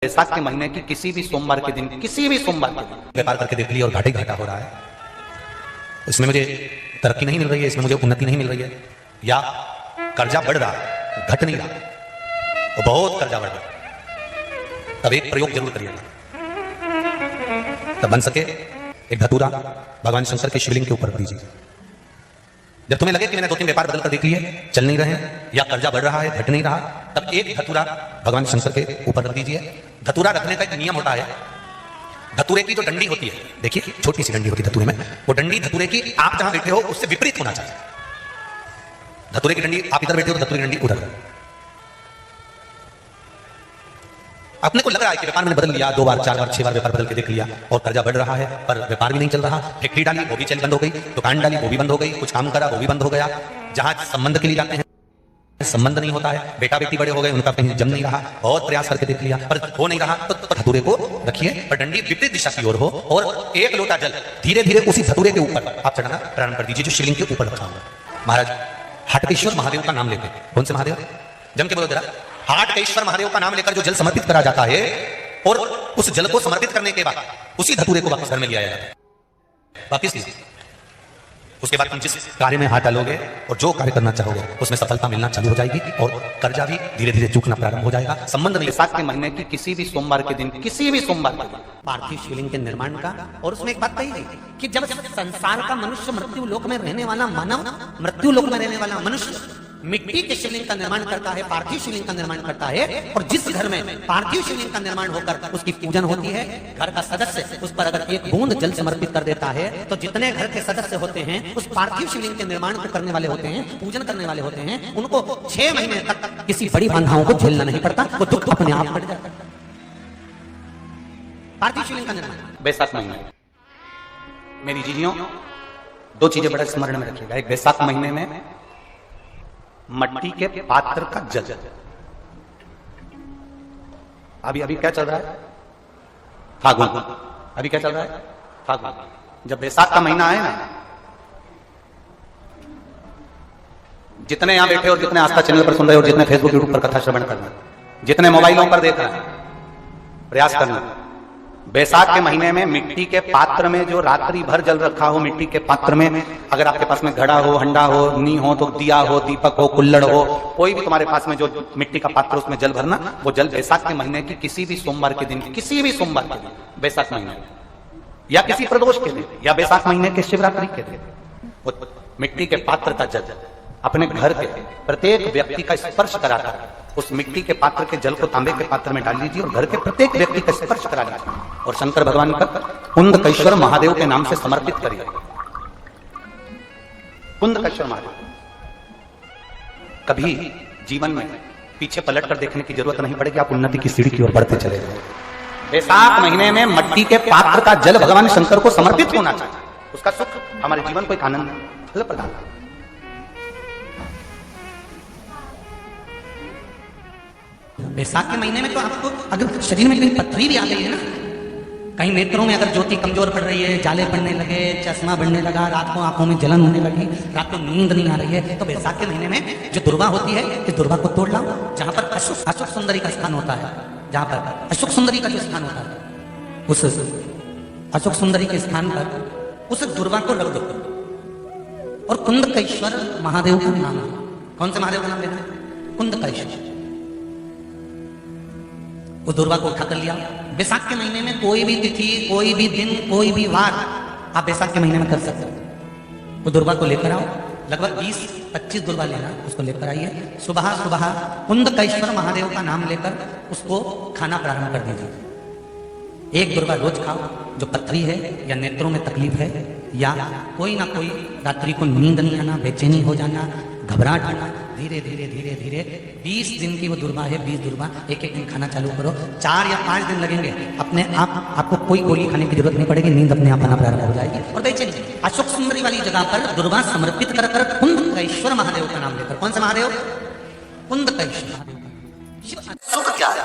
बैसाख के महीने की किसी भी सोमवार के दिन व्यापार करके देख लिया और घाटे घाटा हो रहा है। इसमें मुझे तरक्की नहीं मिल रही है, इसमें मुझे उन्नति नहीं मिल रही है, या कर्जा बढ़ रहा है, घट नहीं रहा और बहुत कर्जा बढ़ रहा है। तब एक प्रयोग जरूर करिएगा, तब बन सके एक धतूरा भगवान शंकर के शिवलिंग के ऊपर दीजिए। जब तुम्हें लगे कि मैंने 2-3 व्यापार बदल कर देख लिए, चल नहीं रहे हैं या कर्जा बढ़ रहा है, घट नहीं रहा, तब एक धतूरा भगवान शंकर के ऊपर रख दीजिए। धतूरा रखने का एक नियम होता है। धतूरे की जो डंडी होती है, देखिए छोटी सी डंडी होती है धतूरे में, वो डंडी धतूरे की आप जहां बैठे हो उससे विपरीत होना चाहिए। धतूरे की डंडी आप इधर बैठे हो तो धतूरे की डंडी उधर। अपने को लग रहा है कि व्यापार मैंने बदल लिया, 2 बार 4 बार 6 बार व्यापार बदल के देख लिया और कर्जा बढ़ रहा है, पर व्यापार भी नहीं चल रहा। फैक्ट्री डाली वो भी चल बंद हो गई, दुकान डाली वो भी बंद हो गई, कुछ काम करा वो भी बंद हो गया। जहां संबंध के लिए जाते हैं संबंध नहीं होता है, बेटा बेटी बड़े हो गए, उनका कहीं जम नहीं रहा, बहुत प्रयास करके देख लिया पर हो नहीं रहा, तो धतूरे को रखिए और डंडी विपरीत दिशा की ओर हो और एक लोटा जल धीरे धीरे उसी धतूरे के ऊपर आप चढ़ाना प्रारंभ कर दीजिए जो शिवलिंग के ऊपर रखा होगा। महाराज हाटकेश्वर महादेव का नाम लेकर, कौन से महादेव? जम के बोलो जरा। हाटकेश्वर महादेव का नाम लेकर जो जल समर्पित करा जाता है और उस जल को समर्पित करने के बाद उसी धतूरे को वापस घर में लिया जाता है, वापिस लीजिए। उसके बाद तुम जिस कार्य में हाथ डालोगे और जो कार्य करना चाहोगे उसमें सफलता मिलना चालू हो जाएगी और कर्जा भी धीरे धीरे चूकना प्रारंभ हो जाएगा। संबंध नहीं। बैसाख के महीने की किसी भी सोमवार के दिन पार्थिव शिवलिंग के निर्माण का। और उसमें एक बात कही गई कि जब संसार का मनुष्य मृत्यु लोक में रहने वाला मानव, मृत्यु लोक में रहने वाला मनुष्य मिट्टी के शिवलिंग का निर्माण करता है, पार्थिव शिवलिंग का निर्माण करता है, और जिस घर में पार्थिव शिवलिंग का निर्माण होकर उसकी पूजन होती है, घर का सदस्य उस पर अगर एक बूंद जल समर्पित कर देता है तो जितने घर के सदस्य होते हैं उस पार्थिव शिवलिंग के निर्माण को करने वाले होते हैं, पूजन करने वाले होते हैं, उनको 6 महीने तक किसी बड़ी बाधाओं को झेलना नहीं पड़ता, वो दुख अपने आप बढ़ जाता है। पार्थिव शिवलिंग का निर्माण बैसाख महीने। मेरी जीजियों 2 चीजें बड़े स्मरण में रखिएगा। एक, बैसाख महीने में मट्टी के पात्र का जल। अभी क्या चल रहा है? फागुन। अभी क्या चल रहा है? फागुन। जब बैसाख का महीना आए ना, जितने यहां बैठे और जितने आस्था चैनल पर सुन रहे हो, जितने फेसबुक यूट्यूब पर कथा श्रवण करना, जितने मोबाइलों पर देख रहे हैं, प्रयास करना। बैसाख के महीने में मिट्टी के पात्र में जो रात्रि भर जल रखा हो, मिट्टी के पात्र में, अगर आपके पास में घड़ा हो, हंडा हो, नी हो तो दिया हो, दीपक हो, कुल्लड़ हो, कोई भी तुम्हारे पास में जो मिट्टी का पात्र उसमें जल भरना, वो जल बैसाख के महीने की किसी भी सोमवार के दिन, बैसाख महीने या किसी प्रदोष के दिन या बैसाख महीने के शिवरात्रि के दिन, वो मिट्टी के पात्र का जल अपने घर के प्रत्येक व्यक्ति का स्पर्श कराकर उस मिट्टी के पात्र के जल को तांबे के पात्र में डाल लीजिए और घर के प्रत्येक व्यक्ति का स्पर्श करा लीजिए और शंकर भगवान का कुंदकेश्वर महादेव के नाम से समर्पित करिए। कुंदकेश्वर महादेव। कभी जीवन में पीछे पलट कर देखने की जरूरत नहीं पड़ेगी, आप उन्नति की सीढ़ी की ओर बढ़ते चले जाएंगे। बैसाख महीने में मट्टी के पात्र का जल भगवान शंकर को समर्पित होना चाहिए, उसका सुख हमारे जीवन को एक आनंद प्रदान। बैसाख के महीने में तो आपको अगर शरीर में कहीं पथरी भी आ गई है ना, कहीं नेत्रों में अगर ज्योति कमजोर पड़ रही है, जाले पड़ने लगे, चश्मा बढ़ने लगा, रात को आंखों में जलन होने लगी, रात को नींद नहीं आ रही है, तो बैसाख के महीने में जो दुर्वा होती है इस दुर्वा को तोड़ लाओ। जहां पर अशुक सुंदरी का स्थान होता है, जहां पर अशुक सुंदरी का जो स्थान होता है, उस अशुक सुंदरी के स्थान पर उस दुर्वा को रख दो और कुंदकेश्वर महादेव का नाम। कौन से महादेव का नाम लेना है? कुंदकेश्वर। वो दुर्वा को उठा कर लिया। बैसाख के महीने में कोई भी तिथि, कोई भी दिन, कोई भी वार आप बैसाख के महीने में कर सकते हो। वो दुर्वा को लेकर आओ, लगभग 20-25 दुर्वा लेना, उसको लेकर आइए। सुबह सुबह कुंदकेश्वर महादेव का नाम लेकर उसको खाना प्रारंभ कर दीजिए। एक दुर्वा रोज खाओ। जो पथरी है या नेत्रों में तकलीफ है या कोई ना कोई रात्रि को नींद नहीं आना, बेचैनी हो जाना, घबराहट आना, धीरे धीरे धीरे धीरे 20 दिन की वो दुर्वा है, 20 दुर्वा एक दिन खाना चालू करो। 4 या 5 दिन लगेंगे, अपने आप आपको कोई गोली खाने की जरूरत नहीं पड़ेगी, नींद अपने आप आना प्रारंभ हो जाएगी। और बेचैनी अशोक सुंदरी वाली जगह पर दुर्वा समर्पित कर कर कुंदकेश्वर महादेव का नाम लेकर। कौन सा महादेव? कुंदकेश्वर महादेव। सुख क्या है?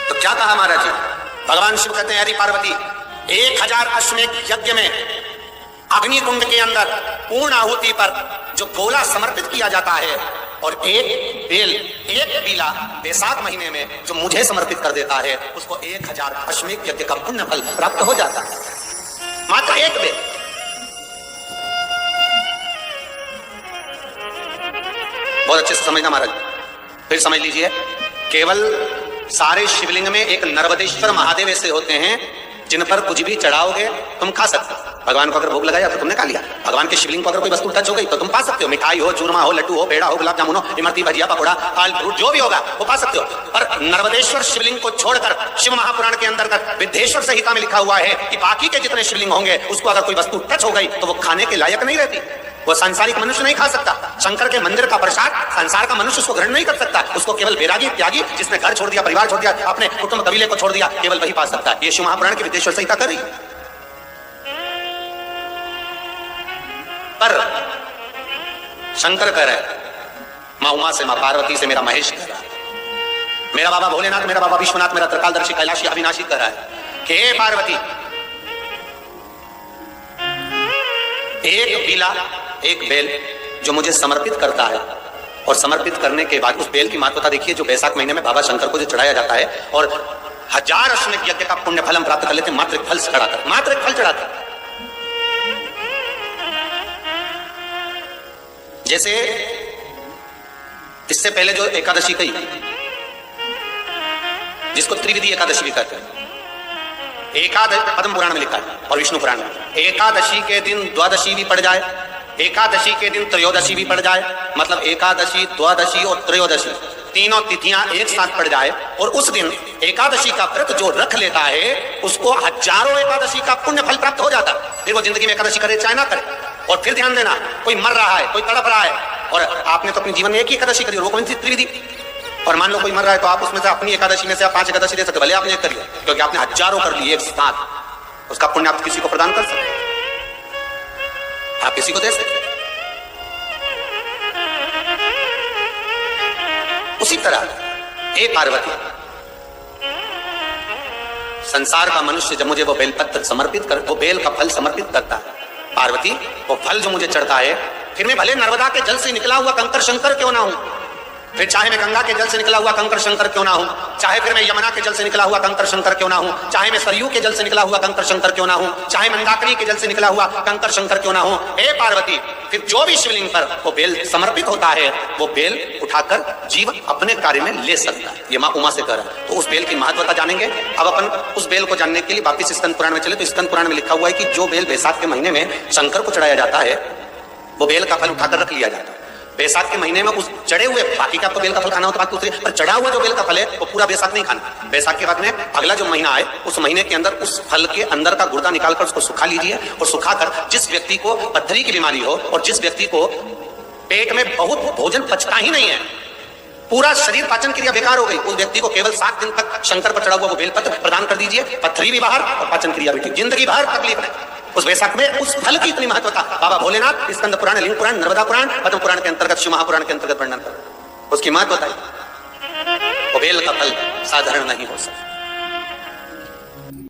तो क्या कहा महाराज जी? भगवान शिव कहते हैं, हरि पार्वती 1000 अश्वमेध यज्ञ में अग्नि कुंड के अंदर पूर्ण आहुति पर जो गोला समर्पित किया जाता है और एक बेल, एक बीला बैसाख महीने में जो मुझे समर्पित कर देता है उसको 1000 अश्वमेध यज्ञ का पुण्य फल प्राप्त हो जाता है। मात्र एक बेल। बहुत अच्छे से समझना महाराज, फिर समझ लीजिए। केवल सारे शिवलिंग में एक नर्मदेश्वर महादेव ऐसे होते हैं जिन पर कुछ भी चढ़ाओगे तुम खा सकते हो। भगवान को अगर भोग लगाया तो तुमने खा लिया। भगवान के शिवलिंग को अगर कोई वस्तु टच हो गई तो तुम पा सकते हो। मिठाई हो, चूरमा हो, लड्डू हो, पेड़ा हो, गुलाब जामुन हो, इमरती, भजिया, पकौड़ा, फल फ्रूट जो भी होगा वो पा सकते हो। पर नर्मदेश्वर शिवलिंग को छोड़कर शिव महापुराण के अंतर्गत विद्धेश्वर संहिता में लिखा हुआ है कि बाकी के जितने शिवलिंग होंगे उसको अगर कोई वस्तु टच हो गई तो वो खाने के लायक नहीं रहती। वो सांसारिक मनुष्य नहीं खा सकता। शंकर के मंदिर का प्रसाद संसार का मनुष्य उसको ग्रहण नहीं कर सकता। उसको केवल बैरागी, त्यागी, जिसने घर छोड़ दिया, परिवार छोड़ दिया, अपने कुटुंब कबीले को छोड़ दिया, केवल वही पा सकता है। ये शिव महापुराण की विद्धेश्वर संहिता कर रही। पर शंकर कह रहे, मां उमा से, मां पार्वती से, मेरा महेश कह रहा है, मेरा बाबा भोलेनाथ, मेरा बाबा विश्वनाथ, मेरा त्रिकालदर्शी कैलाशी अविनाशी कह रहा है कि हे पार्वती, एक बीला, एक बेल जो मुझे समर्पित करता है और समर्पित करने के बाद उस बेल की महत्वता देखिए, जो बैसाख महीने में बाबा शंकर को जो चढ़ाया जाता है और 1000 अश्वमेध यज्ञ का पुण्य फल हम प्राप्त कर लेते, मात्र एक फल चढ़ाकर, मात्र एक फल चढ़ाकर। जैसे इससे पहले जो एकादशी कही, जिसको त्रिविधि एकादशी भी कहते हैं, एकादशी पद्म पुराण में लिखा है और विष्णु पुराण में, एकादशी के दिन द्वादशी भी पड़ जाए, एकादशी के दिन त्रयोदशी भी पड़ जाए, मतलब एकादशी, द्वादशी और त्रयोदशी तीनों तिथियां एक साथ पड़ जाए और उस दिन एकादशी का व्रत जो रख लेता है उसको हजारों एकादशी का पुण्य फल प्राप्त हो जाता है। फिर वो जिंदगी में एकादशी करे चाहे ना करे। और फिर ध्यान देना, कोई मर रहा है, कोई तड़प रहा है और आपने तो अपने जीवन में एक ही एकादशी करी, वो कौन सी त्रिविधि। और मान लो कोई मर रहा है तो आप उसमें से अपनी एकादशी में से आप 5 एकादशी दे सकते, भले आपने एक करी क्योंकि आपने हजारों कर ली एक साथ, उसका पुण्य आप किसी को प्रदान कर सकते, आप किसी को दे सकते। उसी तरह हे पार्वती, संसार का मनुष्य जब मुझे वो बेलपत्र समर्पित कर, वो बेल का फल समर्पित करता है, पार्वती वो फल जो मुझे चढ़ता है, फिर मैं भले नर्मदा के जल से निकला हुआ कंकर शंकर क्यों ना हूं, फिर चाहे मैं गंगा के जल से निकला हुआ कंकर शंकर क्यों ना हूं, चाहे फिर मैं यमुना के जल से निकला हुआ कंकर शंकर क्यों ना हूं, चाहे मैं सरयू के जल से निकला हुआ कंकर शंकर क्यों ना हूं, चाहे मंदाकिनी के जल से निकला हुआ कंकर शंकर क्यों ना हूं, हे पार्वती, फिर जो भी शिवलिंग पर वो बेल समर्पित होता है वो बेल उठाकर जीव अपने कार्य में ले सकता है। ये मां उमा से कह रहा है। तो उस बेल की महत्वता जानेंगे। अब अपन उस बेल को जानने के लिए वापिस स्कंद पुराण में चले तो स्कंद पुराण में लिखा हुआ है कि जो बेल बैसाख के महीने में शंकर को चढ़ाया जाता है वो बेल का फल उठाकर रख लिया जाता है। बैसाख के महीने में उस चढ़े हुए, बाकी का आपको बेल का फल खाना हो तो बात दूसरी, पर चढ़ा हुआ जो बेल का फल है वो पूरा बैसाख नहीं खाना। बैसाख के बाद में अगला जो महीना आए उस महीने के अंदर उस फल के अंदर का गुर्दा निकालकर उसको सुखा लीजिए और सुखाकर जिस व्यक्ति को पथरी की बीमारी हो और जिस व्यक्ति को पेट में बहुत भोजन पचता ही नहीं है, पूरा शरीर पाचन क्रिया बेकार हो गई, उस व्यक्ति को केवल 7 दिन तक शंकर पर चढ़ा हुआ वो बेलपत्र प्रदान कर दीजिए, पथरी भी बाहर और पाचन क्रिया भी ठीक, जिंदगी भर तकलीफ नहीं। उस बैसाख में उस फल की इतनी महत्वता बाबा भोलेनाथ स्कंद पुराण, लिंग पुराण, नर्मदा पुराण, पद्म पुराण के अंतर्गत, शिव महापुराण के अंतर्गत वर्णन कर उसकी महत्वता है। वो बेल का फल साधारण नहीं हो सकता।